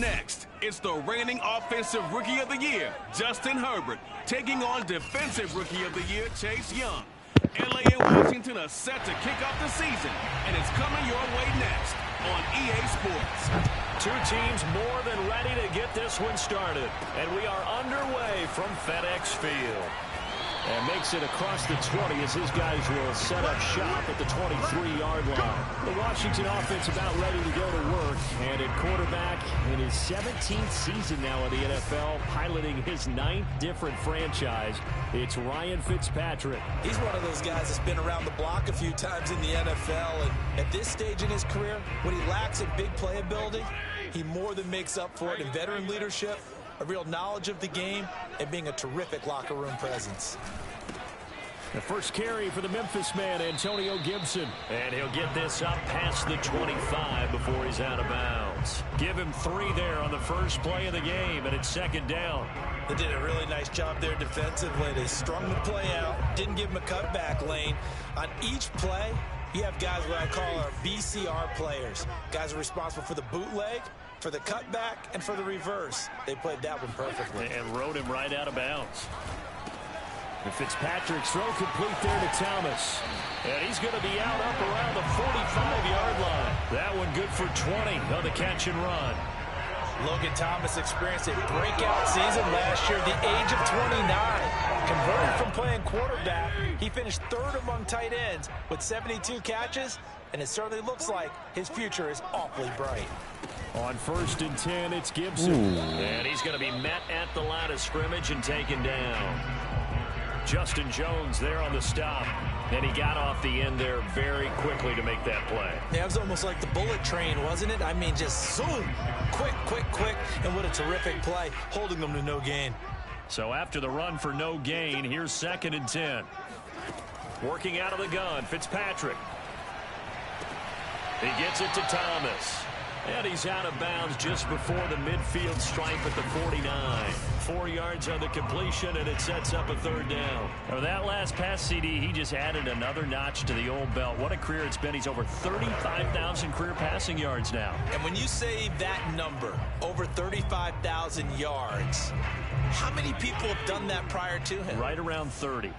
next, it's the reigning Offensive Rookie of the Year, Justin Herbert, taking on Defensive Rookie of the Year, Chase Young. LA and Washington are set to kick off the season, and it's coming your way next on EA Sports. Two teams more than ready to get this one started, and we are underway from FedEx Field. And makes it across the 20 as his guys will set up shop at the 23-yard line. The Washington offense about ready to go to work. And at quarterback in his 17th season now in the NFL, piloting his 9th different franchise, it's Ryan Fitzpatrick. He's one of those guys that's been around the block a few times in the NFL. And at this stage in his career, when he lacks in big playability, he more than makes up for it in veteran leadership, a real knowledge of the game, and being a terrific locker room presence. The first carry for the Memphis man, Antonio Gibson. And he'll get this up past the 25 before he's out of bounds. Give him 3 there on the first play of the game, and it's second down. They did a really nice job there defensively. They strung the play out, didn't give him a cutback lane. On each play, you have guys what I call our BCR players. Guys are responsible for the bootleg, for the cutback, and for the reverse. They played that one perfectly. And rode him right out of bounds. And Fitzpatrick's throw complete there to Thomas. And he's going to be out up around the 45-yard line. That one good for 20 on the catch and run. Logan Thomas experienced a breakout season last year at the age of 29. Converted from playing quarterback, he finished 3rd among tight ends with 72 catches, and it certainly looks like his future is awfully bright. On 1st and 10, it's Gibson. And he's going to be met at the line of scrimmage and taken down. Justin Jones there on the stop. And he got off the end there very quickly to make that play. Yeah, it was almost like the bullet train, wasn't it? I mean, just zoom. Quick, quick, quick. And what a terrific play, holding them to no gain. So after the run for no gain, here's 2nd and 10. Working out of the gun, Fitzpatrick. He gets it to Thomas. And he's out of bounds just before the midfield stripe at the 49. 4 yards on the completion, and it sets up a 3rd down. Now, that last pass, CD, he just added another notch to the old belt. What a career it's been. He's over 35,000 career passing yards now. And when you say that number, over 35,000 yards, how many people have done that prior to him? Right around 30.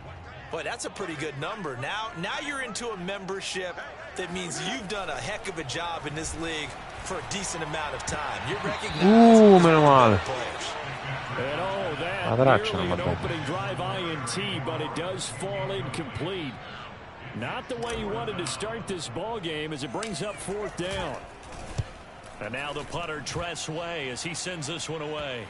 Boy, that's a pretty good number. Now you're into a membership that means you've done a heck of a job in this league for a decent amount of time. You're recognized as meno male. players. And oh, that nearly an opening drive INT, but it does fall incomplete. Not the way you wanted to start this ball game as it brings up 4th down. And now the punter Tress Way as he sends this one away.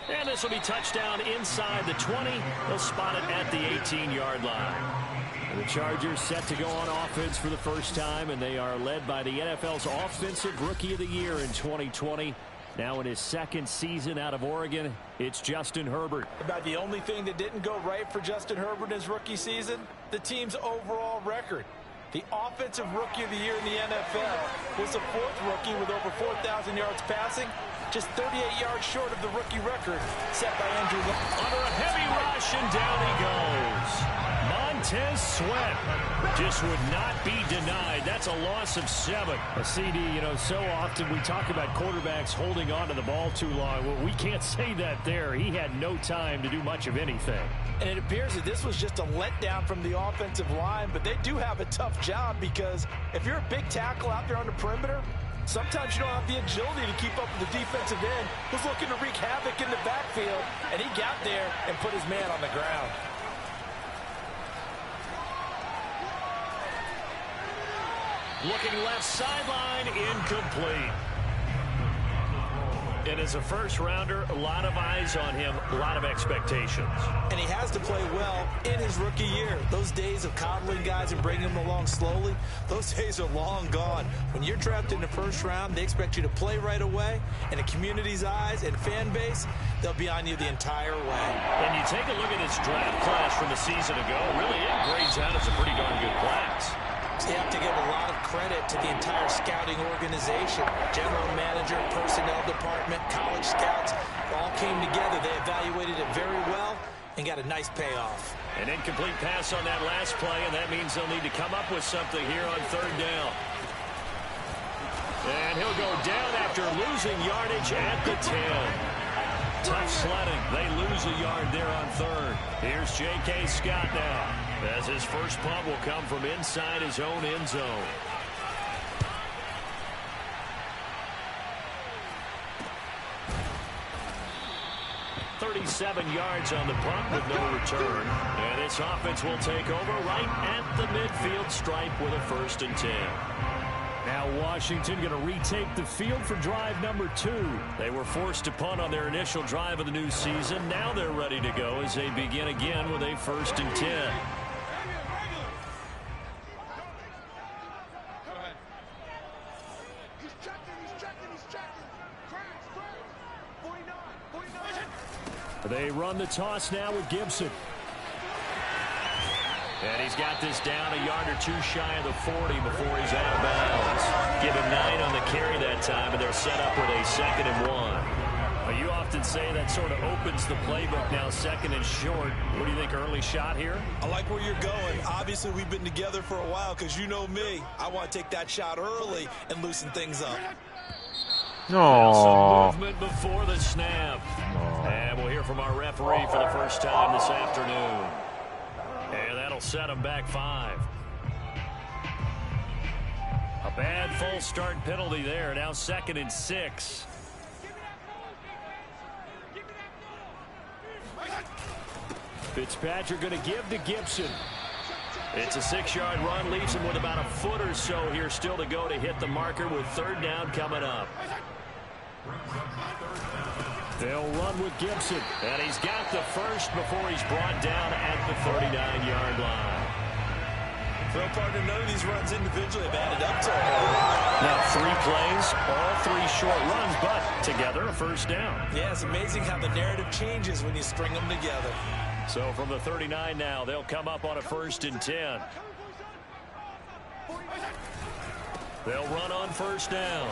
And this will be touchdown inside the 20. They'll spot it at the 18-yard line. The Chargers set to go on offense for the first time, and they are led by the NFL's Offensive Rookie of the Year in 2020. Now in his 2nd season out of Oregon, it's Justin Herbert. About the only thing that didn't go right for Justin Herbert in his rookie season, the team's overall record. The Offensive Rookie of the Year in the NFL was the 4th rookie with over 4,000 yards passing, just 38 yards short of the rookie record set by Andrew Luck. Under a heavy rush, and down he goes. Montez Sweat just would not be denied. That's a loss of 7. A CD, so often we talk about quarterbacks holding on to the ball too long. Well, we can't say that there. He had no time to do much of anything. And it appears that this was just a letdown from the offensive line, but they do have a tough job because if you're a big tackle out there on the perimeter, sometimes you don't have the agility to keep up with the defensive end who's looking to wreak havoc in the backfield, and he got there and put his man on the ground. Looking left sideline, incomplete. And as a first-rounder, a lot of eyes on him, a lot of expectations. And he has to play well in his rookie year. Those days of coddling guys and bringing them along slowly, those days are long gone. When you're drafted in the first round, they expect you to play right away. And the community's eyes and fan base, they'll be on you the entire way. And you take a look at this draft class from a season ago, really it grades out as a pretty darn good class. You have to give a lot of credit to the entire scouting organization. General manager, personnel department, college scouts, all came together. They evaluated it very well and got a nice payoff. An incomplete pass on that last play, and that means they'll need to come up with something here on 3rd down. And he'll go down after losing yardage at the 10. Tough sledding. They lose a yard there on third. Here's J.K. Scott now, as his first punt will come from inside his own end zone. .37 yards on the punt with no return. And this offense will take over right at the midfield stripe with a 1st and 10. Now Washington going to retake the field for drive number 2. They were forced to punt on their initial drive of the new season. Now they're ready to go as they begin again with a 1st and 10. They run the toss now with Gibson. And he's got this down a yard or 2 shy of the 40 before he's out of bounds. Give him 9 on the carry that time, and they're set up with a 2nd and 1. Well, you often say that sort of opens the playbook now, 2nd and short. What do you think, early shot here? I like where you're going. Obviously, we've been together for a while because you know me. I want to take that shot early and loosen things up. Some movement before the snap. And we'll hear from our referee for the first time this afternoon. And that'll set him back 5. A bad false start penalty there. Now 2nd and 6. Fitzpatrick going to give to Gibson. It's a 6-yard run. Leaves him with about a foot or so here still to go to hit the marker with 3rd down coming up. They'll run with Gibson. And he's got the first before he's brought down at the 39-yard line. Well, partner, none of these runs individually have added up to Now 3 plays, all 3 short runs, but together a 1st down. Yeah, it's amazing how the narrative changes when you string them together. So from the 39 now, they'll come up on a 1st and 10. They'll run on 1st down.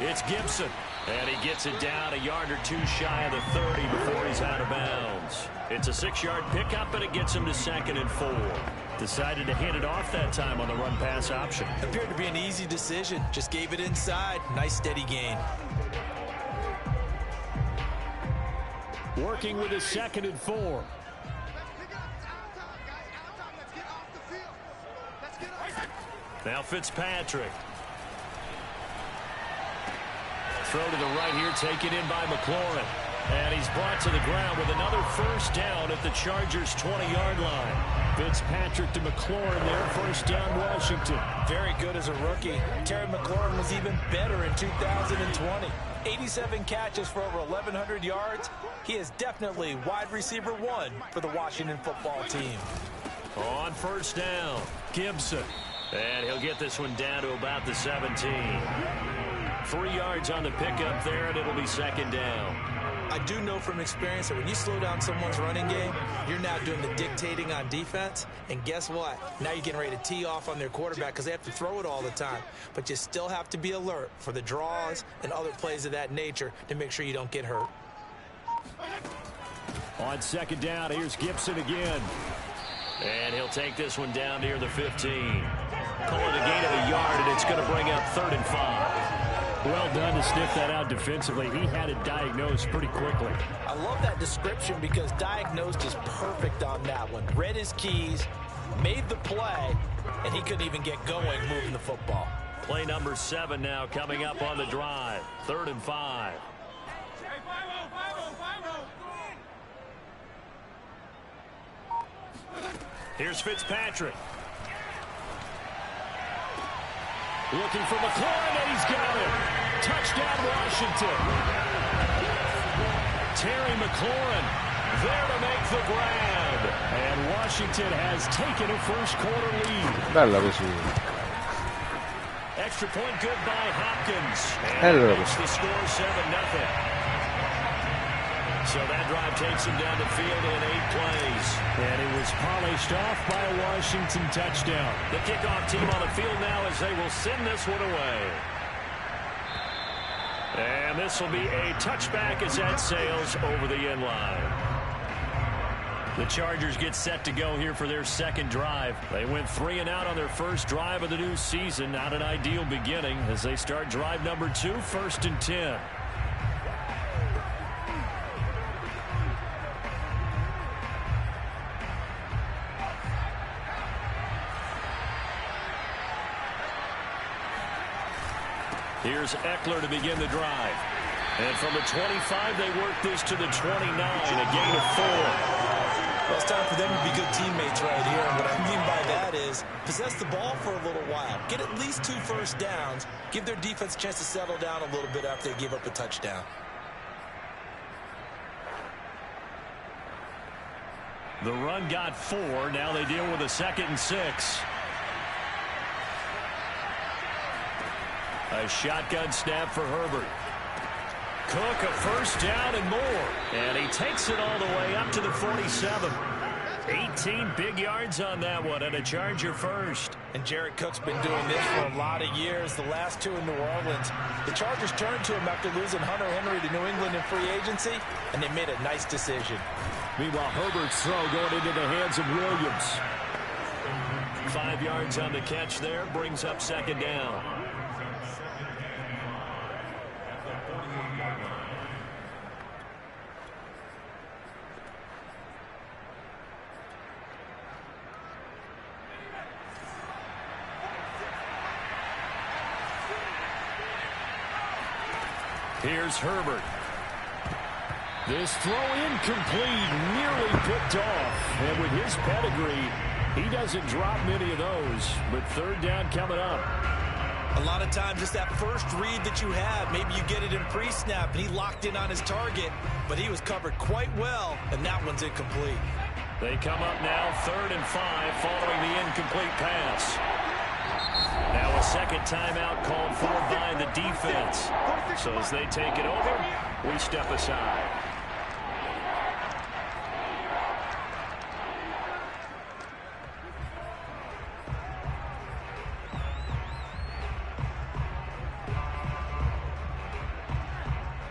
It's Gibson. And he gets it down a yard or 2 shy of the 30 before he's out of bounds. It's a 6-yard pickup, and it gets him to 2nd and 4. Decided to hand it off that time on the run-pass option. Appeared to be an easy decision. Just gave it inside. Nice steady gain. Working with a 2nd and 4. Now Fitzpatrick. Throw to the right here, taken in by McLaurin. And he's brought to the ground with another 1st down at the Chargers' 20-yard line. Fitzpatrick to McLaurin there, 1st down Washington. Very good as a rookie. Terry McLaurin was even better in 2020. 87 catches for over 1,100 yards. He is definitely wide receiver 1 for the Washington football team. On 1st down, Gibson. And he'll get this one down to about the 17. 3 yards on the pickup there, and it'll be 2nd down. I do know from experience that when you slow down someone's running game, you're now doing the dictating on defense. And guess what? Now you're getting ready to tee off on their quarterback because they have to throw it all the time. But you still have to be alert for the draws and other plays of that nature to make sure you don't get hurt. On 2nd down, here's Gibson again. And he'll take this one down near the 15. Call it a gain of a yard, and it's going to bring up 3rd and 5. Well done to sniff that out defensively. He had it diagnosed pretty quickly. I love that description because diagnosed is perfect on that one. Read his keys, made the play, and he couldn't even get going moving the football. Play number 7 now coming up on the drive. 3rd and 5. Here's Fitzpatrick. Looking for McLaurin, and he's got it. Touchdown, Washington. Terry McLaurin there to make the grab. And Washington has taken a 1st quarter lead. Bella così. Extra point good by Hopkins. Hello. And makes the score 7-0. So that drive takes him down the field in 8 plays. And it was polished off by a Washington touchdown. The kickoff team on the field now as they will send this one away. And this will be a touchback as that sails over the end line. The Chargers get set to go here for their second drive. They went 3 and out on their first drive of the new season. Not an ideal beginning as they start drive number 2, 1st and 10. Here's Eckler to begin the drive. And from the 25, they work this to the 29, a gain of 4. Well, it's time for them to be good teammates right here. And what I mean by that is possess the ball for a little while. Get at least 2 first downs. Give their defense a chance to settle down a little bit after they give up a touchdown. The run got 4. Now they deal with a 2nd and 6. A shotgun snap for Herbert. Cook, a first down and more. And he takes it all the way up to the 47. 18 big yards on that one, and a Charger first. And Jared Cook's been doing this for a lot of years, the last 2 in New Orleans. The Chargers turned to him after losing Hunter Henry to New England in free agency, and they made a nice decision. Meanwhile, Herbert's throw going into the hands of Williams. 5 yards on the catch there, brings up 2nd down. Here's Herbert. This throw incomplete, nearly picked off. And with his pedigree, he doesn't drop many of those. But 3rd down coming up. A lot of times it's that first read that you have. Maybe you get it in pre-snap, and he locked in on his target, but he was covered quite well, and that one's incomplete. They come up now 3rd and 5 following the incomplete pass. Now a 2nd timeout called for by the defense. So as they take it over, we step aside.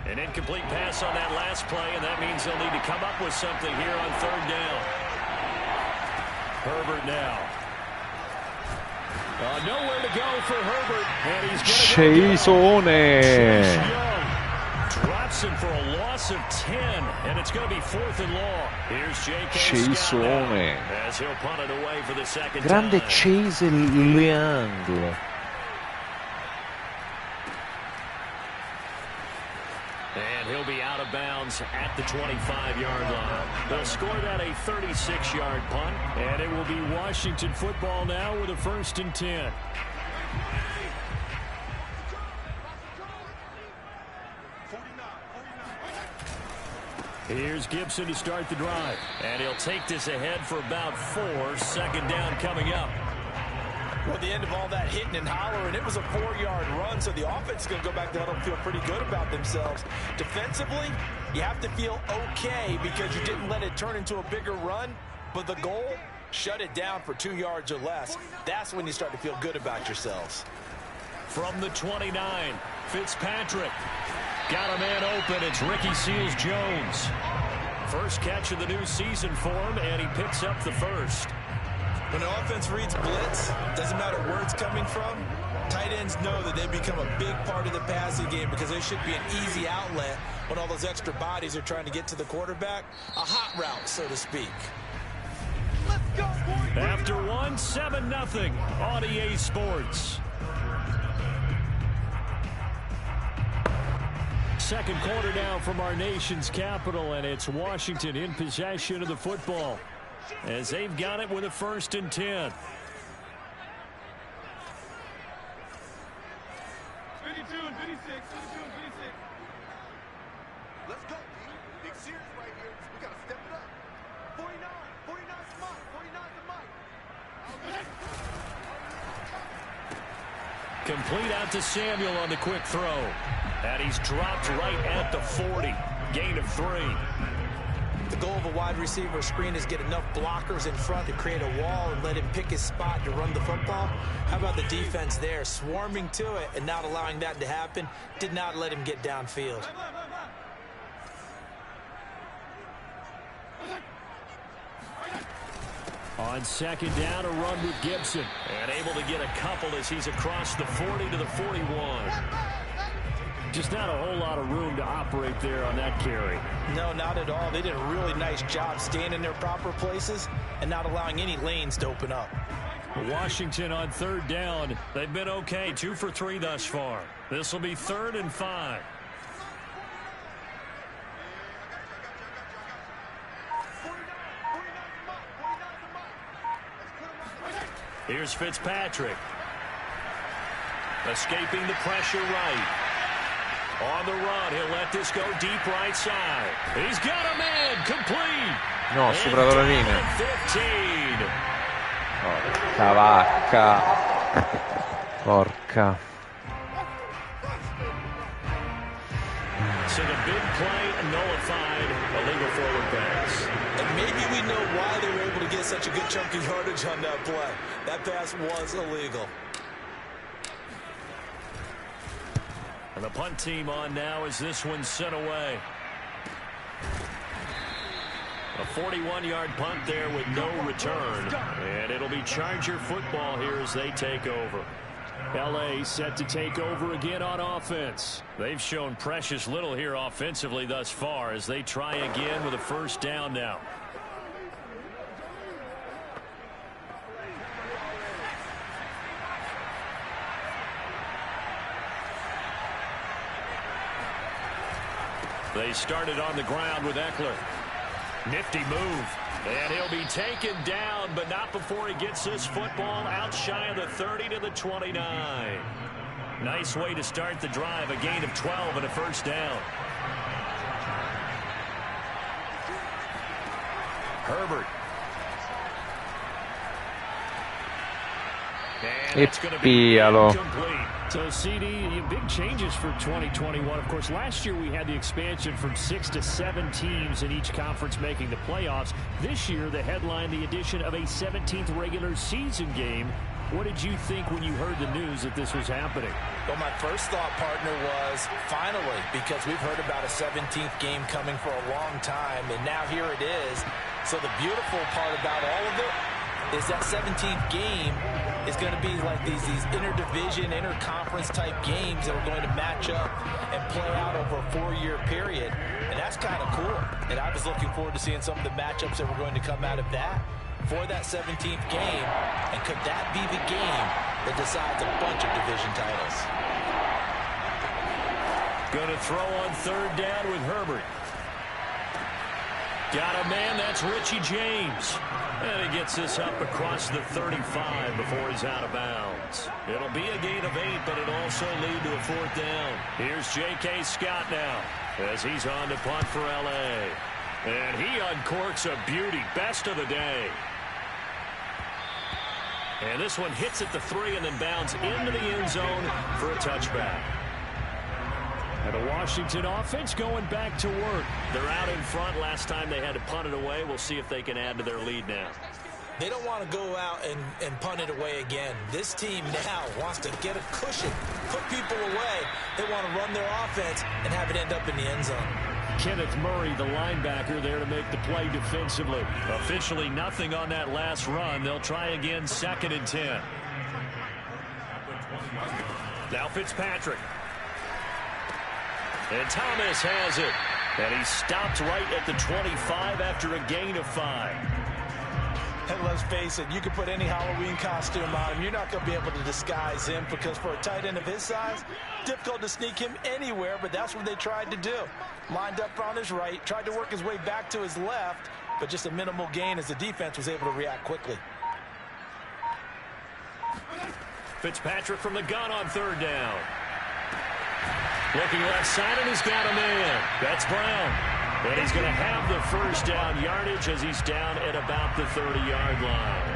An incomplete pass on that last play, and that means they'll need to come up with something here on 3rd down. Herbert now. Nowhere to go for Herbert, and he's going to go down. Drops him for a loss of 10, and it's going to be 4th and long. Here's J.K. Scott as he'll punt it away for the 2nd Grande time. Chase Leandro. And he'll be out of bounds at the 25-yard line. They'll score that a 36-yard punt, and it will be Washington football now with a 1st and 10. Here's Gibson to start the drive, and he'll take this ahead for about 4. 2nd down coming up. Well, at the end of all that hitting and hollering, it was a 4-yard run, so the offense is going to go back to huddle and feel pretty good about themselves. Defensively, you have to feel okay because you didn't let it turn into a bigger run, but the goal, shut it down for 2 yards or less. That's when you start to feel good about yourselves. From the 29, Fitzpatrick. Got a man open. It's Ricky Seals-Jones. First catch of the new season for him, and he picks up the 1st. When an offense reads blitz, doesn't matter where it's coming from, tight ends know that they become a big part of the passing game because they should be an easy outlet when all those extra bodies are trying to get to the quarterback. A hot route, so to speak. Let's go, boy. After 1, 7-0 on EA Sports. 2nd quarter now from our nation's capital, and it's Washington in possession of the football as they've got it with a 1st and 10. 52 and 56, 52 and 56. Let's go, D. Big series right here. We got to step it up. 49, 49's Mike, 49's the Mike. Complete out to Samuel on the quick throw. And he's dropped right at the 40. Gain of 3. The goal of a wide receiver screen is get enough blockers in front to create a wall and let him pick his spot to run the football. How about the defense there, swarming to it and not allowing that to happen? Did not let him get downfield. On second down, a run with Gibson. And able to get a couple as he's across the 40 to the 41. Just not a whole lot of room to operate there on that carry. No, not at all. They did a really nice job staying in their proper places and not allowing any lanes to open up. Washington on third down. They've been okay, 2 for 3 thus far. This will be 3rd and 5. Here's Fitzpatrick. Escaping the pressure right. On the run, he'll let this go deep right side. He's got a man, complete. No, ha superato la linea. 15. Porca vacca. Porca. So the big play nullified, illegal forward pass. And maybe we know why they were able to get such a good chunk of yardage on that play. That pass was illegal. And the punt team on now as this one's sent away. A 41-yard punt there with no return. And it'll be Charger football here as they take over. L.A. set to take over again on offense. They've shown precious little here offensively thus far as they try again with a first down now. They started on the ground with Eckler. Nifty move. And he'll be taken down, but not before he gets this football out shy of the 30 to the 29. Nice way to start the drive. A gain of 12 and a first down. Herbert. And it's going to be incomplete. So, CD, big changes for 2021. Of course, last year we had the expansion from 6 to 7 teams in each conference making the playoffs. This year, the headline, the addition of a 17th regular season game. What did you think when you heard the news that this was happening? Well, my first thought, partner, was finally, because we've heard about a 17th game coming for a long time, and now here it is. So the beautiful part about all of it is that 17th game is going to be like these interdivision, interconference type games that are going to match up and play out over a 4-year period. And that's kind of cool. And I was looking forward to seeing some of the matchups that were going to come out of that for that 17th game. And could that be the game that decides a bunch of division titles? Going to throw on third down with Herbert. Got a man, that's Richie James. And he gets this up across the 35 before he's out of bounds. It'll be a gain of 8, but it'll also lead to a fourth down. Here's J.K. Scott now as he's on to punt for L.A. And he uncorks a beauty, best of the day. And this one hits at the 3 and then bounds into the end zone for a touchback. And the Washington offense going back to work. They're out in front. Last time they had to punt it away. We'll see if they can add to their lead now. They don't want to go out and punt it away again. This team now wants to get a cushion, put people away. They want to run their offense and have it end up in the end zone. Kenneth Murray, the linebacker, there to make the play defensively. Officially nothing on that last run. They'll try again, 2nd and 10. Now Fitzpatrick. And Thomas has it. And he stopped right at the 25 after a gain of 5. And let's face it, you can put any Halloween costume on him. You're not going to be able to disguise him because for a tight end of his size, difficult to sneak him anywhere, but that's what they tried to do. Lined up on his right, tried to work his way back to his left, but just a minimal gain as the defense was able to react quickly. Fitzpatrick from the gun on third down. Looking left side, and he's got a man. That's Brown. And he's going to have the first down yardage as he's down at about the 30-yard line.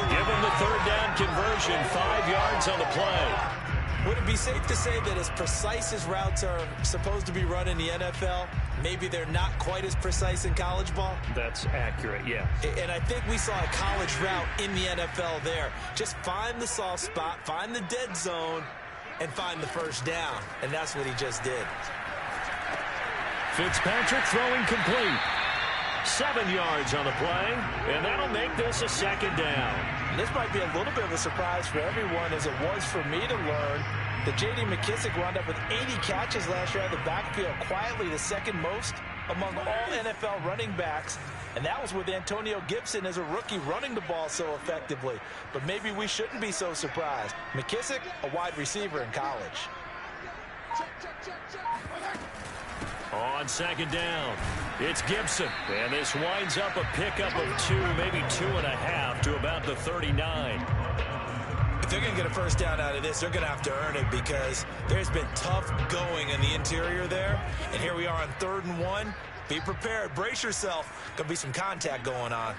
Give him the third down conversion, 5 yards on the play. Would it be safe to say that as precise as routes are supposed to be run in the NFL, maybe they're not quite as precise in college ball? That's accurate, yeah. And I think we saw a college route in the NFL there. Just find the soft spot, find the dead zone, and find the first down. And that's what he just did. Fitzpatrick throwing complete. 7 yards on the play, and that'll make this a second down. This might be a little bit of a surprise for everyone, as it was for me to learn that J.D. McKissick wound up with 80 catches last year out of the backfield, quietly the second most among all NFL running backs. And that was with Antonio Gibson as a rookie running the ball so effectively. But maybe we shouldn't be so surprised. McKissick, a wide receiver in college. On second down, it's Gibson. And this winds up a pickup of 2, maybe 2.5 to about the 39. If they're going to get a first down out of this, they're going to have to earn it, because there's been tough going in the interior there. And here we are on 3rd and 1. Be prepared. Brace yourself. Going to be some contact going on.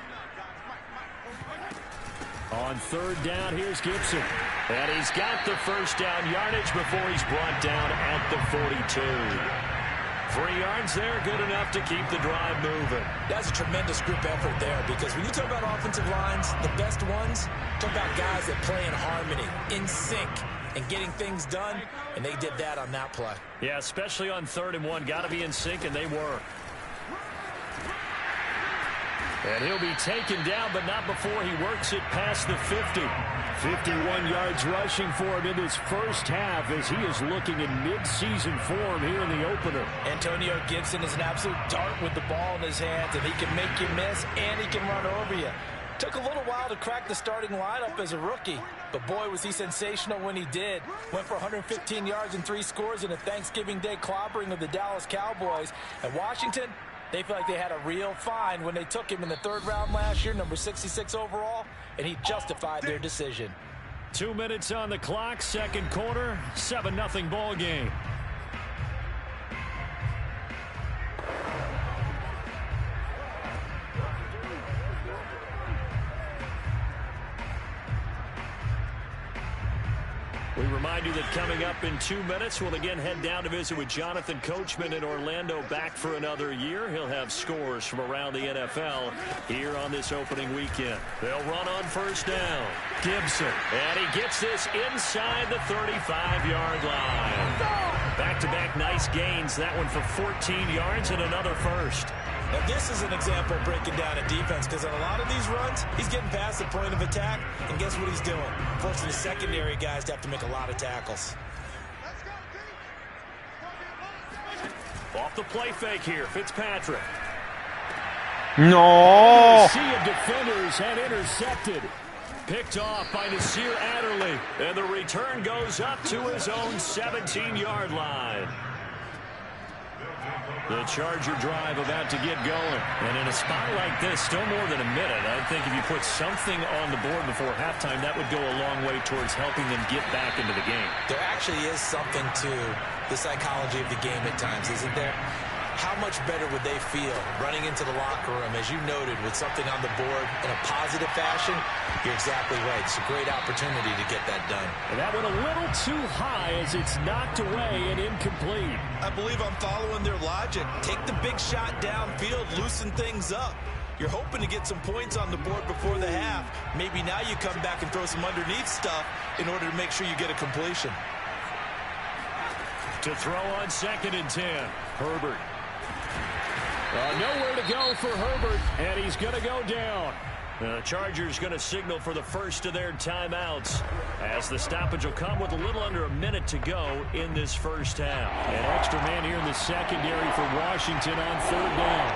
On 3rd down, here's Gibson. And he's got the first down yardage before he's brought down at the 42. 3 yards there, good enough to keep the drive moving. That's a tremendous group effort there, because when you talk about offensive lines, the best ones, talk about guys that play in harmony, in sync, and getting things done, and they did that on that play. Yeah, especially on 3rd and 1. Got to be in sync, and they were. And he'll be taken down, but not before he works it past the 50. 51 yards rushing for him in this first half, as he is looking in mid-season form here in the opener. Antonio Gibson is an absolute dart with the ball in his hands, and he can make you miss, and he can run over you. Took a little while to crack the starting lineup as a rookie, but boy, was he sensational when he did. Went for 115 yards and 3 scores in a Thanksgiving Day clobbering of the Dallas Cowboys. And Washington, they feel like they had a real find when they took him in the 3rd round last year, number 66 overall, and he justified their decision. 2 minutes on the clock, second quarter, 7-0 ball game. We remind you that coming up in 2 minutes, we'll again head down to visit with Jonathan Coachman in Orlando, back for another year. He'll have scores from around the NFL here on this opening weekend. They'll run on first down. Gibson, and he gets this inside the 35-yard line. Back-to-back nice gains, that one for 14 yards and another first. Now, this is an example of breaking down a defense, because on a lot of these runs, he's getting past the point of attack, and guess what he's doing? Forcing the secondary guys to have to make a lot of tackles. Off the play fake here, Fitzpatrick. No! The sea of defenders had intercepted. Picked off by Nasir Adderley, and the return goes up to his own 17-yard line. The Charger drive about to get going. And in a spot like this, still more than a minute, I think if you put something on the board before halftime, that would go a long way towards helping them get back into the game. There actually is something to the psychology of the game at times, isn't there? How much better would they feel running into the locker room, as you noted, with something on the board in a positive fashion? You're exactly right. It's a great opportunity to get that done. And that went a little too high as it's knocked away and incomplete. I believe I'm following their logic. Take the big shot downfield, loosen things up. You're hoping to get some points on the board before the half. Maybe now you come back and throw some underneath stuff in order to make sure you get a completion. To throw on 2nd and 10, Herbert. Nowhere to go for Herbert, and he's going to go down. The Chargers going to signal for the first of their timeouts, as the stoppage will come with a little under a minute to go in this first half. An extra man here in the secondary for Washington on 3rd down.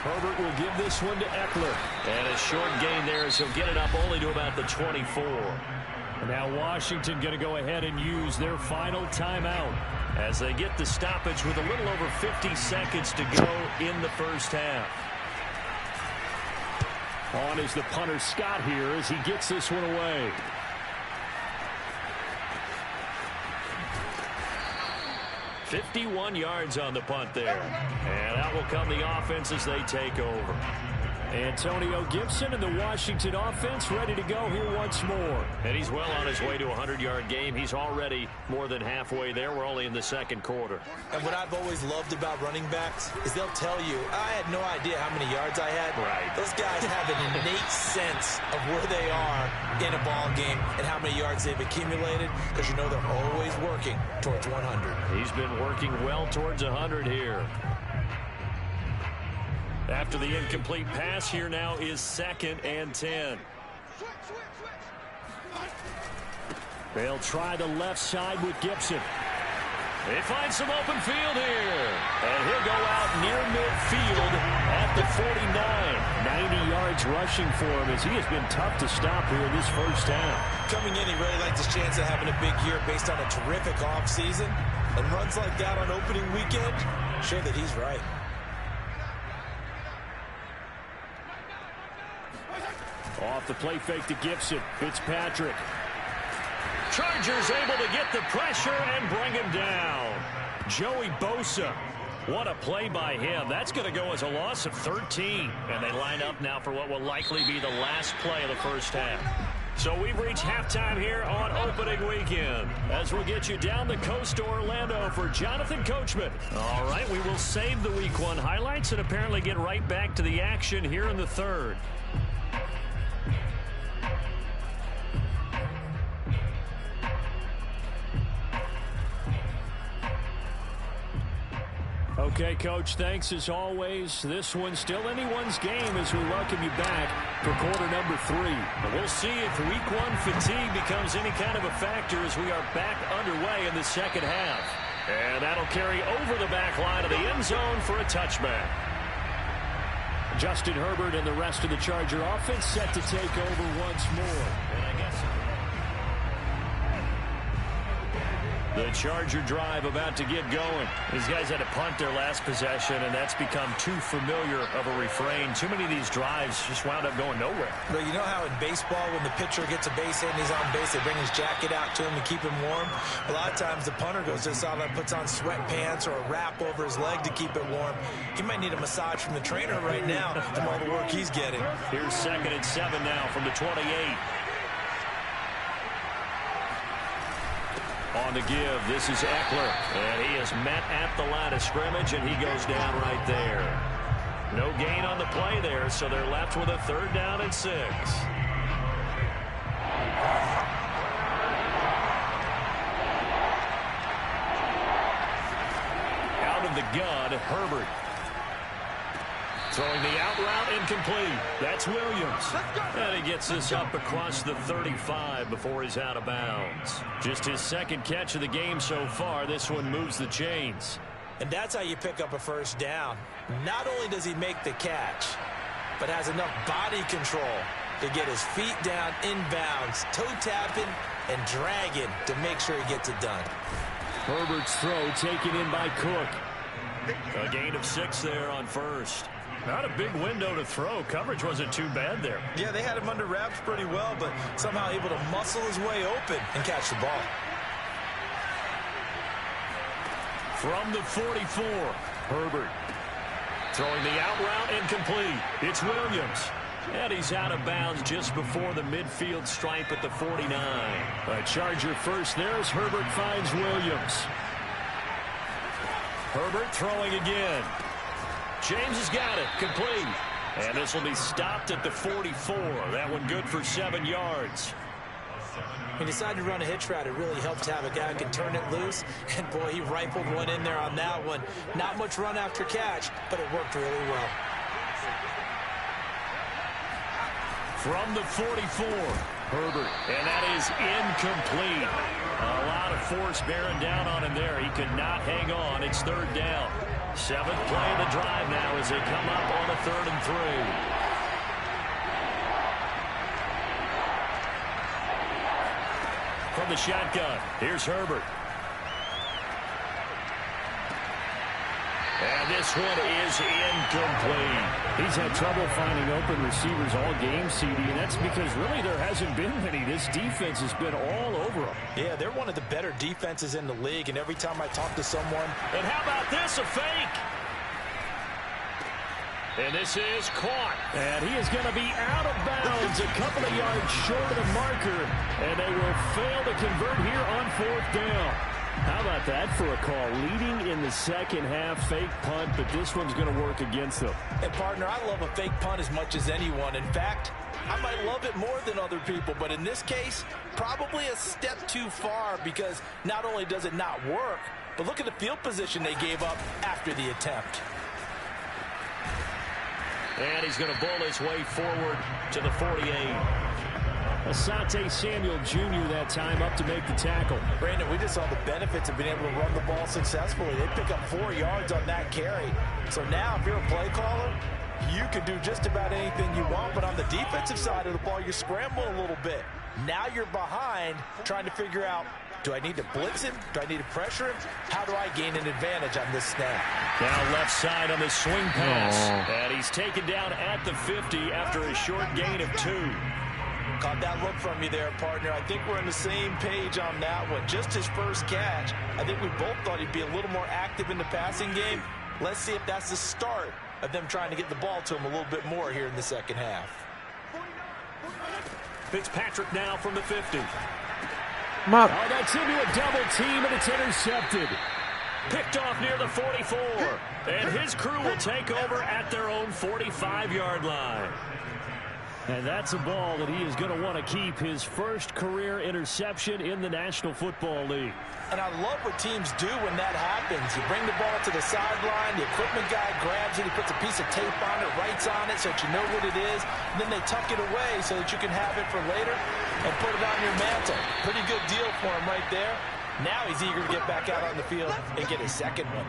Herbert will give this one to Eckler. And a short gain there, as he'll get it up only to about the 24. And now Washington going to go ahead and use their final timeout as they get the stoppage with a little over 50 seconds to go in the first half. On is the punter Scott here as he gets this one away. .51 yards on the punt there. And out will come the offense as they take over. Antonio Gibson and the Washington offense ready to go here once more. And he's well on his way to a 100-yard game. He's already more than halfway there. We're only in the second quarter. And what I've always loved about running backs is they'll tell you, I had no idea how many yards I had. Right. Those guys have an innate sense of where they are in a ball game and how many yards they've accumulated, because you know they're always working towards 100. He's been working well towards 100 here. After the incomplete pass, here now is 2nd and 10. They'll try the left side with Gibson. They find some open field here. And he'll go out near midfield at the 49. 90 yards rushing for him as he has been tough to stop here in this first half. Coming in, he really likes his chance of having a big year based on a terrific offseason. And runs like that on opening weekend show that he's right. Off the play fake to Gibson. Fitzpatrick. Chargers able to get the pressure and bring him down. Joey Bosa. What a play by him. That's going to go as a loss of 13. And they line up now for what will likely be the last play of the first half. So we've reached halftime here on opening weekend. As we'll get you down the coast to Orlando for Jonathan Coachman. All right, we will save the Week 1 highlights and apparently get right back to the action here in the third. Okay, Coach, thanks as always. This one's still anyone's game as we welcome you back for quarter number 3. And we'll see if Week 1 fatigue becomes any kind of a factor as we are back underway in the second half. And that'll carry over the back line of the end zone for a touchback. Justin Herbert and the rest of the Charger offense set to take over once more. And I guess the Charger drive about to get going. These guys had to punt their last possession, and that's become too familiar of a refrain. Too many of these drives just wound up going nowhere. But you know how in baseball, when the pitcher gets a base hit and he's on base, they bring his jacket out to him to keep him warm? A lot of times the punter goes just out and puts on sweatpants or a wrap over his leg to keep it warm. He might need a massage from the trainer right now from all the work he's getting. Here's 2nd and 7 now from the 28. On the give, this is Eckler, and he is met at the line of scrimmage, and he goes down right there. No gain on the play there, so they're left with a 3rd down and 6. Out of the gun, Herbert. Throwing the out route incomplete. That's Williams. And he gets this up across the 35 before he's out of bounds. Just his 2nd catch of the game so far. This one moves the chains. And that's how you pick up a 1st down. Not only does he make the catch, but has enough body control to get his feet down inbounds, toe tapping and dragging to make sure he gets it done. Herbert's throw taken in by Cook. A gain of 6 there on 1st. Not a big window to throw. Coverage wasn't too bad there. Yeah, they had him under wraps pretty well, but somehow able to muscle his way open and catch the ball. From the 44, Herbert. Throwing the out route incomplete. It's Williams. And he's out of bounds just before the midfield stripe at the 49. A Charger first there as Herbert finds Williams. Herbert throwing again. James has got it. Complete. And this will be stopped at the 44. That one good for 7 yards. He decided to run a hitch route. It really helped to have a guy who can turn it loose. And, boy, he rifled one in there on that one. Not much run after catch, but it worked really well. From the 44, Herbert. And that is incomplete. A lot of force bearing down on him there. He could not hang on. It's 3rd down. 7th play of the drive now as they come up on a 3rd and 3. From the shotgun, here's Herbert. And this one is incomplete. He's had trouble finding open receivers all game, CD, and that's because really there hasn't been many. This defense has been all over them. Yeah, they're one of the better defenses in the league, and every time I talk to someone... And how about this, a fake? And this is caught. And he is going to be out of bounds a couple of yards short of the marker. And they will fail to convert here on 4th down. How about that for a call? Leading in the second half, fake punt, but this one's going to work against them. And, partner, I love a fake punt as much as anyone. In fact, I might love it more than other people, but in this case, probably a step too far because not only does it not work, but look at the field position they gave up after the attempt. And he's going to bull his way forward to the 48. Asante Samuel Jr. that time up to make the tackle. Brandon, we just saw the benefits of being able to run the ball successfully. They pick up 4 yards on that carry. So now if you're a play caller, you can do just about anything you want. But on the defensive side of the ball, you scramble a little bit. Now you're behind trying to figure out, do I need to blitz him? Do I need to pressure him? How do I gain an advantage on this snap? Now left side on the swing pass. And he's taken down at the 50 after a short gain of 2. Caught that look from you there, partner. I think we're on the same page on that one. Just his first catch. I think we both thought he'd be a little more active in the passing game. Let's see if that's the start of them trying to get the ball to him a little bit more here in the second half. Fitzpatrick now from the 50. Oh, that's into a double team, and it's intercepted. Picked off near the 44. And his crew will take over at their own 45-yard line. And that's a ball that he is going to want to keep, his first career interception in the National Football League. And I love what teams do when that happens. You bring the ball to the sideline, the equipment guy grabs it, he puts a piece of tape on it, writes on it so that you know what it is, and then they tuck it away so that you can have it for later and put it on your mantle. Pretty good deal for him right there. Now he's eager to get back out on the field and get his second one.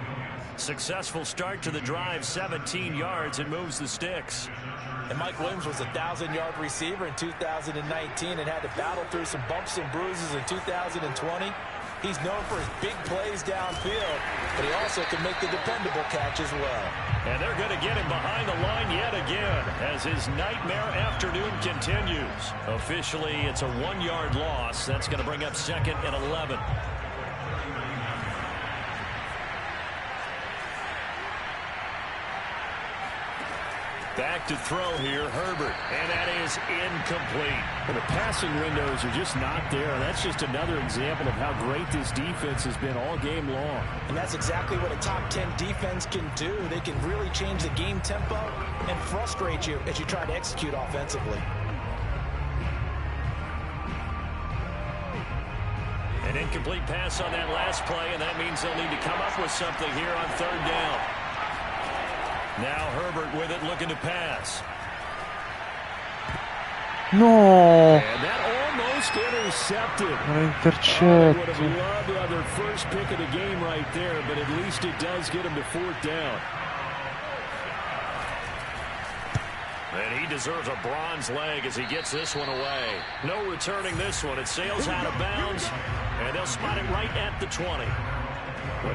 Successful start to the drive, 17 yards, and moves the sticks. And Mike Williams was a 1,000-yard receiver in 2019 and had to battle through some bumps and bruises in 2020. He's known for his big plays downfield, but he also can make the dependable catch as well. And they're going to get him behind the line yet again as his nightmare afternoon continues. Officially, it's a 1-yard loss. That's going to bring up 2nd and 11. Back to throw here, Herbert, and that is incomplete. Well, the passing windows are just not there. That's just another example of how great this defense has been all game long. And that's exactly what a top 10 defense can do. They can really change the game tempo and frustrate you as you try to execute offensively. An incomplete pass on that last play, and that means they'll need to come up with something here on 3rd down. Now Herbert with it, looking to pass. No. And that almost intercepted. Intercept. Would have loved to have their first pick of the game right there, but at least it does get him to 4th down. And he deserves a bronze leg as he gets this one away. No returning this one. It sails out of bounds, and they'll spot it right at the 20.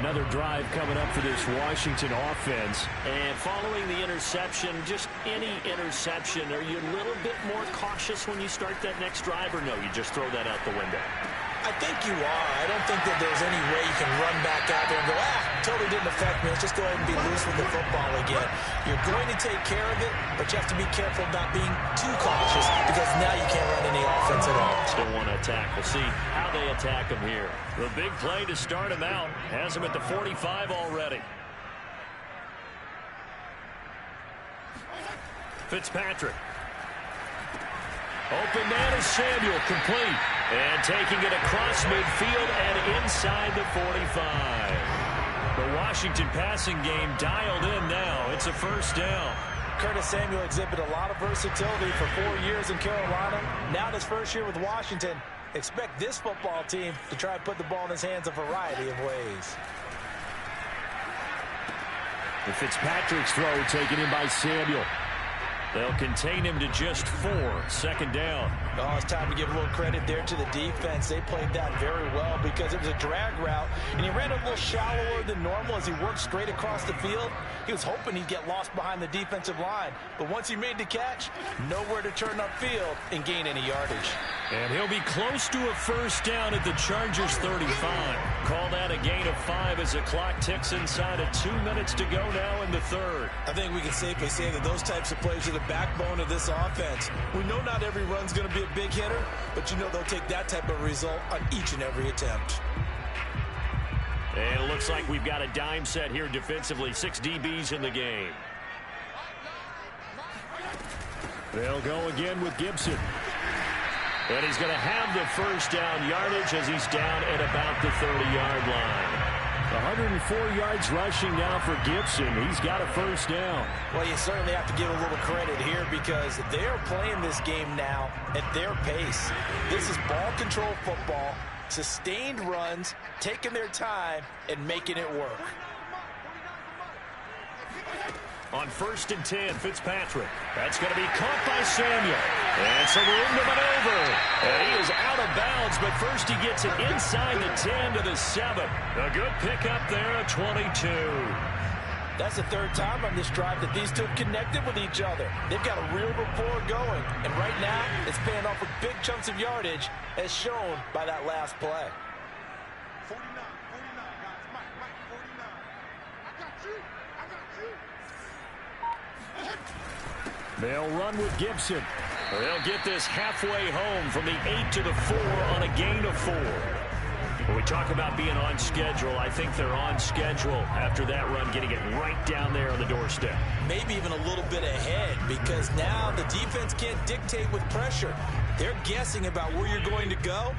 Another drive coming up for this Washington offense. And following the interception, just any interception, are you a little bit more cautious when you start that next drive, or no, you just throw that out the window? I think you are. I don't think that there's any way you can run back out there and go, totally didn't affect me. Let's just go ahead and be loose with the football again. You're going to take care of it, but you have to be careful about being too cautious because now you can't run any offense at all. Still want to attack. We'll see how they attack him here. The big play to start him out has him at the 45 already. Fitzpatrick. Open man is Samuel, complete. And taking it across midfield and inside the 45. The Washington passing game dialed in now. It's a 1st down. Curtis Samuel exhibited a lot of versatility for 4 years in Carolina. Now in his first year with Washington, expect this football team to try and put the ball in his hands a variety of ways. The Fitzpatrick's throw taken in by Samuel. They'll contain him to just 4. Second down. Oh, it's time to give a little credit there to the defense. They played that very well because it was a drag route, and he ran a little shallower than normal as he worked straight across the field. He was hoping he'd get lost behind the defensive line, but once he made the catch, nowhere to turn upfield and gain any yardage. And he'll be close to a first down at the Chargers 35. Call that a gain of 5 as the clock ticks inside of 2 minutes to go now in the third. I think we can safely say that those types of plays are the backbone of this offense. We know not every run's going to be a big hitter, but you know they'll take that type of result on each and every attempt. And it looks like we've got a dime set here defensively. 6 DBs in the game. They'll go again with Gibson. And he's going to have the first down yardage as he's down at about the 30-yard line. 104 yards rushing now for Gibson. He's got a first down. Well, you certainly have to give a little credit here because they're playing this game now at their pace. This is ball control football, sustained runs, taking their time, and making it work. On 1st and 10, Fitzpatrick. That's going to be caught by Samuel. And some room to maneuver. And he is out of bounds, but first he gets it inside the 10 to the 7. A good pickup there at 22. That's the 3rd time on this drive that these two have connected with each other. They've got a real rapport going. And right now, it's paying off with big chunks of yardage, as shown by that last play. 49, 49, guys. Mike, 49. I got you. They'll run with Gibson. They'll get this halfway home from the 8 to the 4 on a gain of 4. When we talk about being on schedule, I think they're on schedule after that run, getting it right down there on the doorstep. Maybe even a little bit ahead because now the defense can't dictate with pressure. They're guessing about where you're going to go.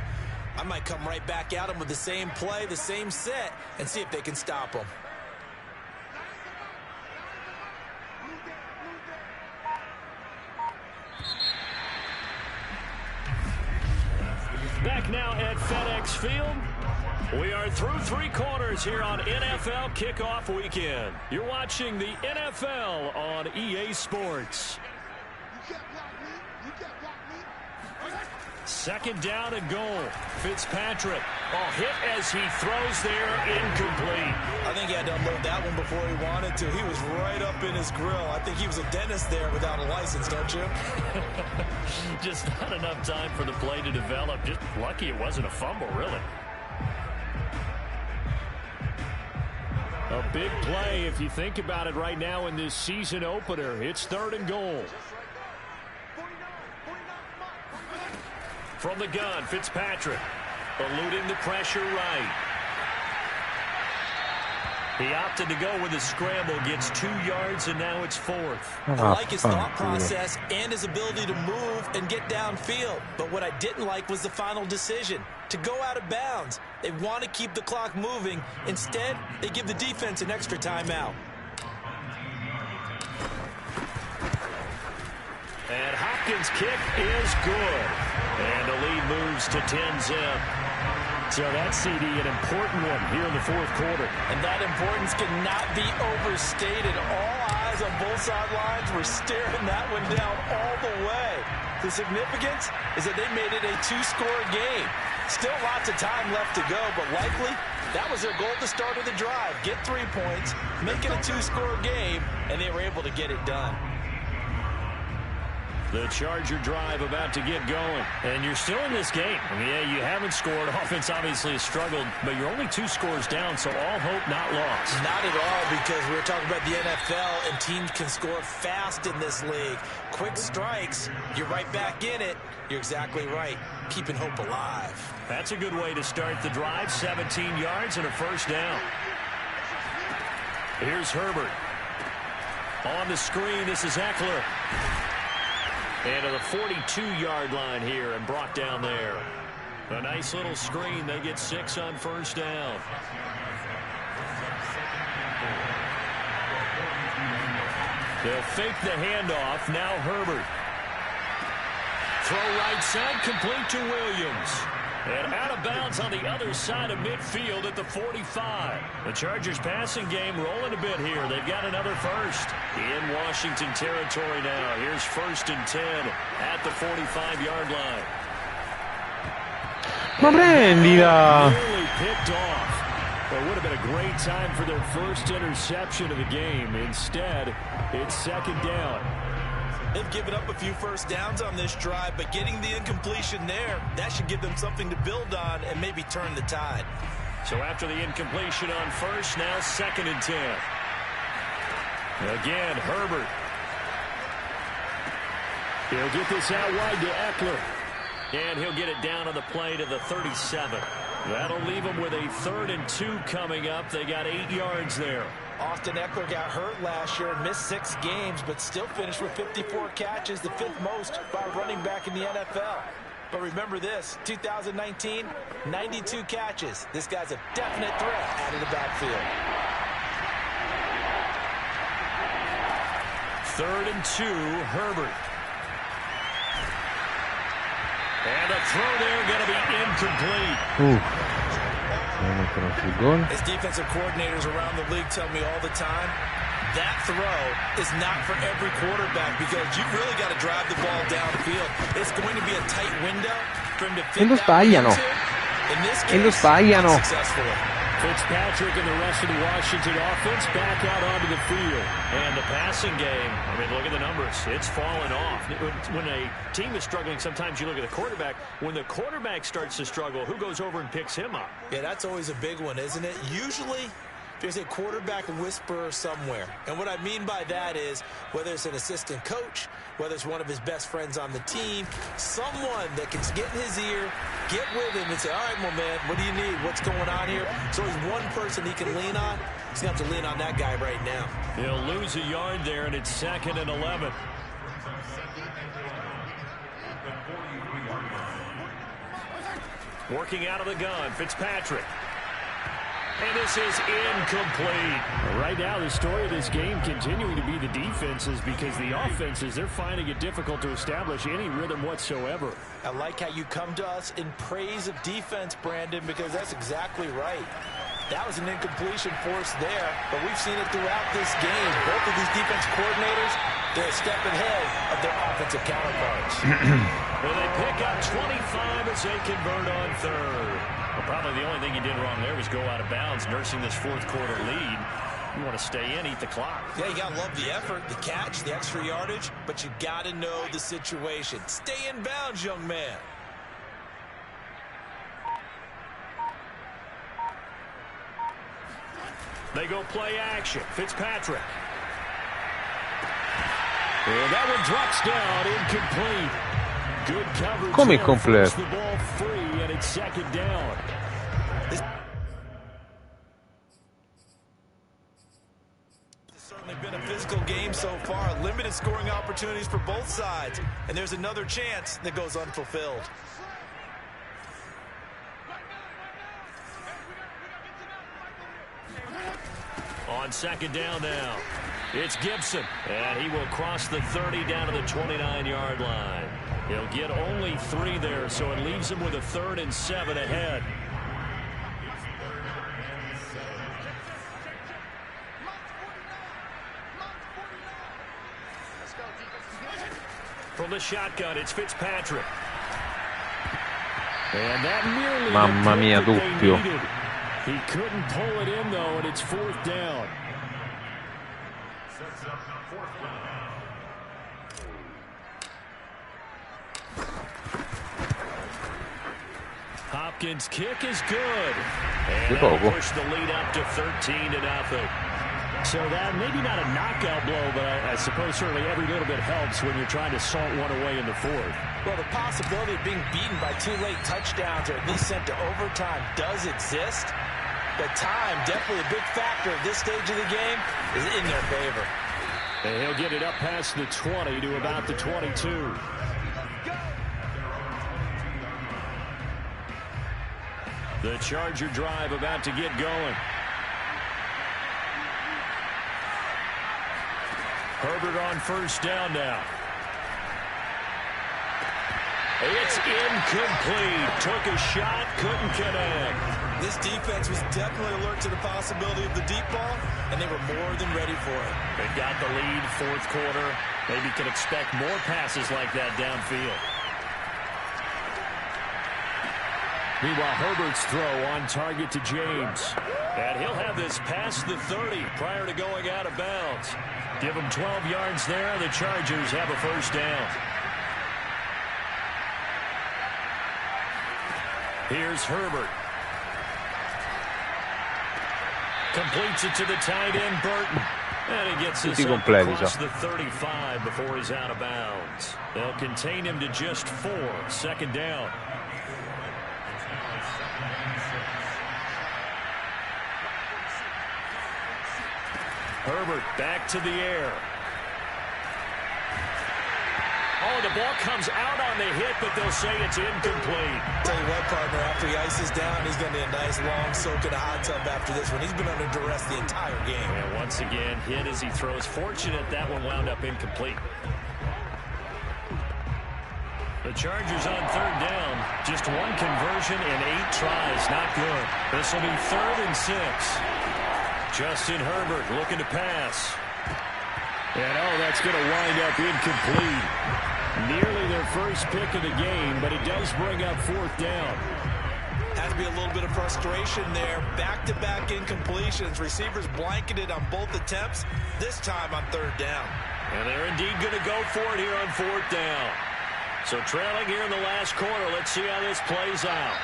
I might come right back at them with the same play, the same set, and see if they can stop them. Back now at FedEx Field. We are through 3 quarters here on NFL Kickoff Weekend. You're watching the NFL on EA Sports. Second down and goal. Fitzpatrick. Hit as he throws there, incomplete. I think he had to unload that one before he wanted to. He was right up in his grill. I think he was a dentist there without a license, don't you? Just not enough time for the play to develop. Just lucky it wasn't a fumble, really. A big play if you think about it right now in this season opener. It's 3rd and goal. From the gun, Fitzpatrick. Eluding the pressure right. He opted to go with a scramble, gets 2 yards, and now it's 4th. I like his thought process and his ability to move and get downfield. But what I didn't like was the final decision, to go out of bounds. They want to keep the clock moving. Instead, they give the defense an extra timeout. And Hopkins' kick is good. And the lead moves to 10-zip. So that CD, an important one here in the 4th quarter. And that importance cannot be overstated. All eyes on both sidelines were staring that one down all the way. The significance is that they made it a 2-score game. Still lots of time left to go, but likely that was their goal at the start of the drive. Get 3 points, make it a 2-score game, and they were able to get it done. The Charger drive about to get going. And you're still in this game. I mean, yeah, you haven't scored. Offense obviously has struggled, but you're only 2 scores down, so all hope not lost. Not at all, because we're talking about the NFL, and teams can score fast in this league. Quick strikes, you're right back in it. You're exactly right. Keeping hope alive. That's a good way to start the drive. 17 yards and a first down. Here's Herbert. On the screen, this is Eckler. And to the 42-yard line here and brought down there. A nice little screen. They get 6 on first down. They'll fake the handoff. Now Herbert. Throw right side, complete to Williams. And out of bounds on the other side of midfield at the 45. The Chargers passing game rolling a bit here. They've got another first in Washington territory now. Here's 1st and 10 at the 45-yard line. Ma prendila! Nearly picked off. It would have been a great time for their first interception of the game. Instead, it's 2nd down. They've given up a few first downs on this drive, but getting the incompletion there, that should give them something to build on and maybe turn the tide. So after the incompletion on first, now 2nd and 10. Again, Herbert. He'll get this out wide to Eckler. And he'll get it down on the play to the 37. That'll leave them with a 3rd and 2 coming up. They got 8 yards there. Austin Eckler got hurt last year and missed 6 games, but still finished with 54 catches, the 5th most by a running back in the NFL. But remember this, 2019, 92 catches. This guy's a definite threat out of the backfield. 3rd and 2, Herbert. And a throw there going to be incomplete. As defensive coordinators around the league tell me all the time, that throw is not for every quarterback because you've really got to drive the ball downfield. It's going to be a tight window for him to fit that into. In this case, not successfully. Fitzpatrick and the rest of the Washington offense back out onto the field. And the passing game, I mean, look at the numbers. It's fallen off. When a team is struggling, sometimes you look at the quarterback. When the quarterback starts to struggle, who goes over and picks him up? Yeah, that's always a big one, isn't it? Usually, there's a quarterback whisperer somewhere. And what I mean by that is, whether it's an assistant coach, whether it's one of his best friends on the team, someone that can get in his ear, get with him and say, all right, well, man, what do you need? What's going on here? So there's one person he can lean on. He's going to have to lean on that guy right now. He'll lose a yard there, and it's 2nd and 11. Working out of the gun, Fitzpatrick. And this is incomplete. Right now, the story of this game continuing to be the defenses because the offenses, they're finding it difficult to establish any rhythm whatsoever. I like how you come to us in praise of defense, Brandon, because that's exactly right. That was an incompletion force there, but we've seen it throughout this game. Both of these defense coordinators, they're a step ahead of their offensive counterparts. Well, they pick up 25 as they convert on 3rd. Well, probably the only thing he did wrong there was go out of bounds, nursing this 4th quarter lead. You want to stay in, eat the clock. Yeah, you got to love the effort, the catch, the extra yardage, but you got to know the situation. Stay in bounds, young man. They go play action. Fitzpatrick. And that one drops down, incomplete. Good coverage. Come incomplete? The ball free, and it's 2nd down. This has certainly been a physical game so far. Limited scoring opportunities for both sides. And there's another chance that goes unfulfilled. On 2nd down now, it's Gibson. And he will cross the 30 down to the 29-yard line. He'll get only 3 there, so it leaves him with a 3rd and 7 ahead. From the shotgun, it's Fitzpatrick. And that nearly Mamma mia, doppio. He couldn't pull it in, though, and it's 4th down. Hopkins' kick is good. And that'll push the lead up to 13-0. So that maybe not a knockout blow, but I suppose certainly every little bit helps when you're trying to salt one away in the 4th. Well, the possibility of being beaten by 2 late touchdowns or at least sent to overtime does exist. But time, definitely a big factor at this stage of the game, is in their favor. And he'll get it up past the 20 to about the 22. The Charger drive about to get going. Herbert on 1st down now. It's incomplete. Took a shot, couldn't connect. This defense was definitely alert to the possibility of the deep ball, and they were more than ready for it. They got the lead, fourth quarter. Maybe can expect more passes like that downfield. Meanwhile, Herbert's throw on target to James. And he'll have this past the 30 prior to going out of bounds. Give him 12 yards there. The Chargers have a first down. Here's Herbert. Completes it to the tight end, Burton. And he gets this up across the 35 before he's out of bounds. They'll contain him to just 4. Second down. Herbert back to the air. Oh, the ball comes out on the hit, but they'll say it's incomplete. Tell you what, partner, after he ices down, he's going to need a nice long soak in a hot tub after this one. He's been under duress the entire game. And once again, hit as he throws. Fortunate that one wound up incomplete. The Chargers on third down. Just one conversion in 8 tries. Not good. This will be 3rd and 6. Justin Herbert looking to pass. And, that's going to wind up incomplete. Nearly their first pick of the game, but it does bring up 4th down. Has to be a little bit of frustration there. Back-to-back incompletions. Receivers blanketed on both attempts, this time on 3rd down. And they're indeed going to go for it here on 4th down. So trailing here in the last quarter. Let's see how this plays out.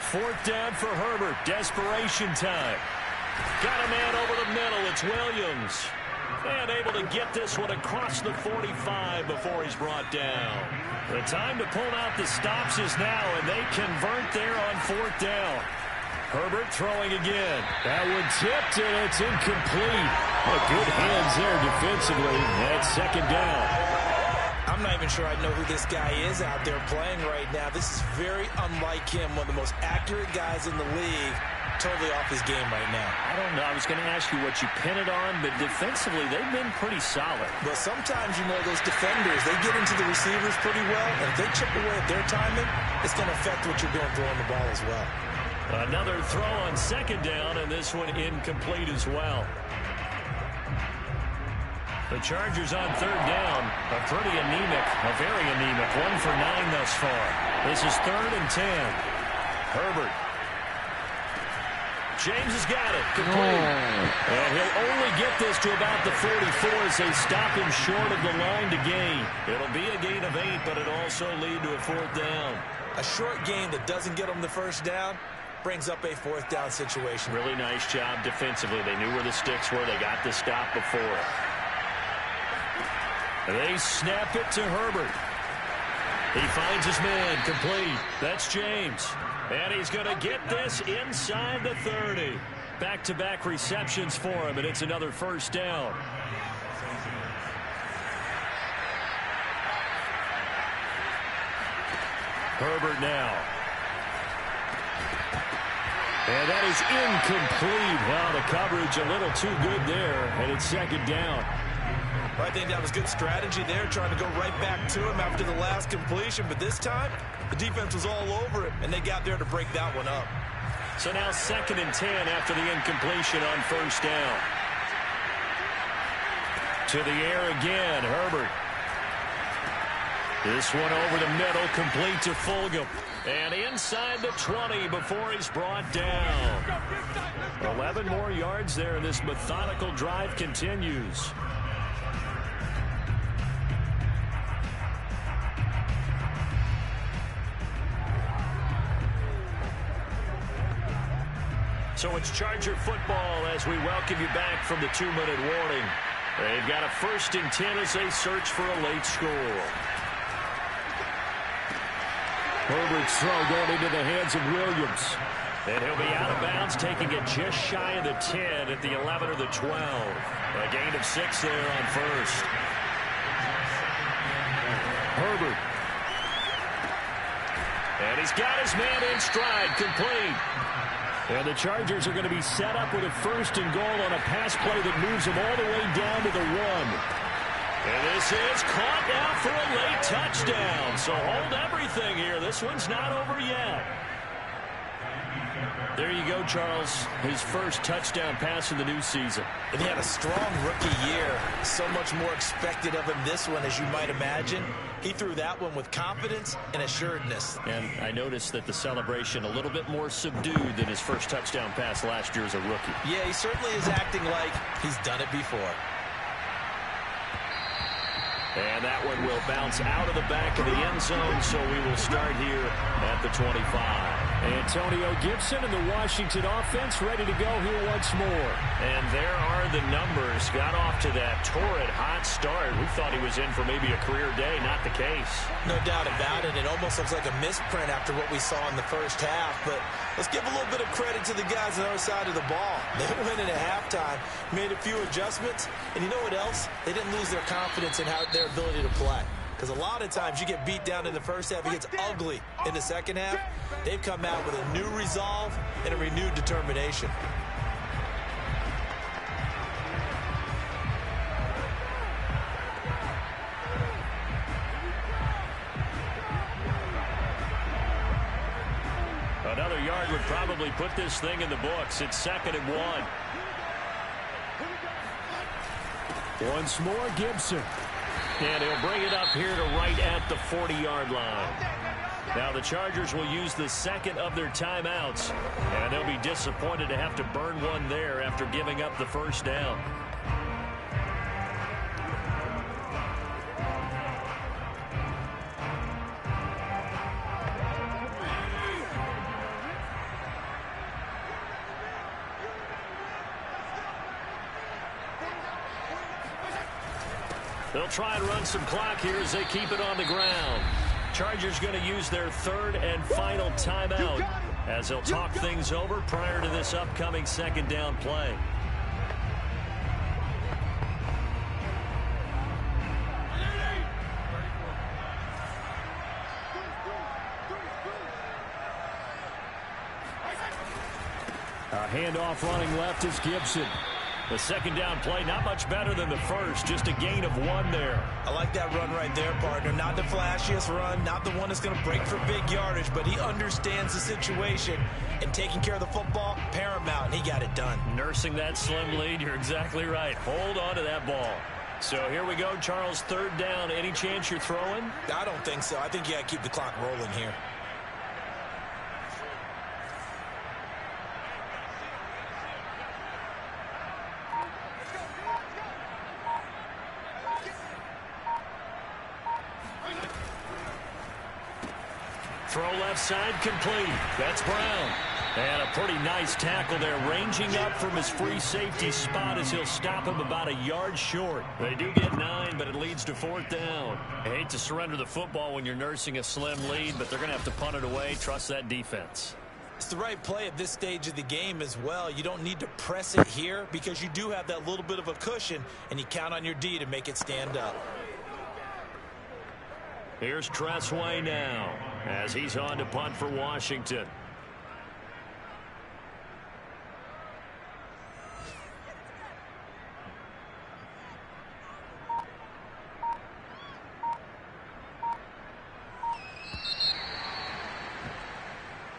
4th down for Herbert. Desperation time. Got a man over the middle. It's Williams. And able to get this one across the 45 before he's brought down. The time to pull out the stops is now, and they convert there on 4th down. Herbert throwing again. That one tipped, and it's incomplete. Good hands there defensively. That's 2nd down. I'm not even sure I know who this guy is out there playing right now. This is very unlike him, one of the most accurate guys in the league. Totally off his game right now. I don't know. I was going to ask you what you pin it on, but defensively, they've been pretty solid. But sometimes, those defenders, they get into the receivers pretty well, and if they chip away at their timing, it's going to affect what you're doing throwing the ball as well. Another throw on 2nd down, and this one incomplete as well. The Chargers on 3rd down are pretty anemic, very anemic. 1 for 9 thus far. This is 3rd and 10. Herbert. James has got it. Complete. And he'll only get this to about the 44 as they stop him short of the line to gain. It'll be a gain of 8, but it'll also lead to a 4th down. A short gain that doesn't get them the first down brings up a 4th down situation. Really nice job defensively. They knew where the sticks were. They got the stop before. They snap it to Herbert. He finds his man. Complete. That's James. And he's going to get this inside the 30. Back-to-back receptions for him, and it's another first down. Herbert now. And that is incomplete. Wow, the coverage a little too good there, and it's 2nd down. I think that was good strategy there, trying to go right back to him after the last completion. But this time, the defense was all over it, and they got there to break that one up. So now 2nd and 10 after the incompletion on 1st down. To the air again, Herbert. This one over the middle, complete to Fulgham. And inside the 20 before he's brought down. 11 more yards there, and this methodical drive continues. So it's Charger football as we welcome you back from the 2-minute warning. They've got a 1st and 10 as they search for a late score. Herbert's throw going into the hands of Williams. And he'll be out of bounds, taking it just shy of the 10 at the 11 or the 12. A gain of 6 there on 1st. Herbert. And he's got his man in stride, complete. And the Chargers are going to be set up with a 1st and goal on a pass play that moves them all the way down to the 1. And this is caught now for a late touchdown. So hold everything here. This one's not over yet. There you go, Charles. His first touchdown pass in the new season. And he had a strong rookie year. So much more expected of him this one, as you might imagine. He threw that one with confidence and assuredness. And I noticed that the celebration a little bit more subdued than his first touchdown pass last year as a rookie. Yeah, he certainly is acting like he's done it before. And that one will bounce out of the back of the end zone, so we will start here at the 25. Antonio Gibson and the Washington offense ready to go here once more. And there are the numbers. Got off to that torrid hot start. We thought he was in for maybe a career day. Not the case. No doubt about it. It almost looks like a misprint after what we saw in the first half. But let's give a little bit of credit to the guys on the other side of the ball. They went in at halftime, made a few adjustments, and you know what else? They didn't lose their confidence in their ability to play. Because a lot of times you get beat down in the first half, it gets ugly in the second half. They've come out with a new resolve and a renewed determination. Another yard would probably put this thing in the books. It's 2nd and 1. Once more, Gibson. And he'll bring it up here to right at the 40-yard line. Now the Chargers will use the second of their timeouts, and they'll be disappointed to have to burn one there after giving up the first down. They'll try and run some clock here as they keep it on the ground. Chargers going to use their 3rd and final timeout as they'll talk things over prior to this upcoming 2nd down play. A handoff running left is Gibson. The 2nd down play, not much better than the first, just a gain of 1 there. I like that run right there, partner. Not the flashiest run, not the one that's going to break for big yardage, but he understands the situation, and taking care of the football, paramount, and he got it done. Nursing that slim lead, you're exactly right. Hold on to that ball. So here we go, Charles, 3rd down. Any chance you're throwing? I don't think so. I think you got to keep the clock rolling here. Throw left side complete. That's Brown. And a pretty nice tackle there, ranging up from his free safety spot as he'll stop him about a yard short. They do get 9, but it leads to 4th down. I hate to surrender the football when you're nursing a slim lead, but they're going to have to punt it away. Trust that defense. It's the right play at this stage of the game as well. You don't need to press it here because you do have that little bit of a cushion, and you count on your D to make it stand up. Here's Tressway now as he's on to punt for Washington.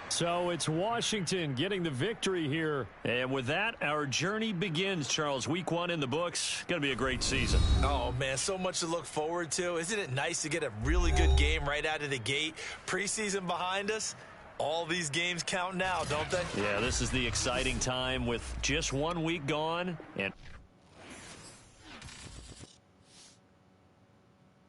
So it's Washington getting the victory here. And with that, our journey begins, Charles. Week 1 in the books. Going to be a great season. Oh, man, so much to look forward to. Isn't it nice to get a really good game right out of the gate? Preseason behind us. All these games count now, don't they? Yeah, this is the exciting time with just 1 week gone. And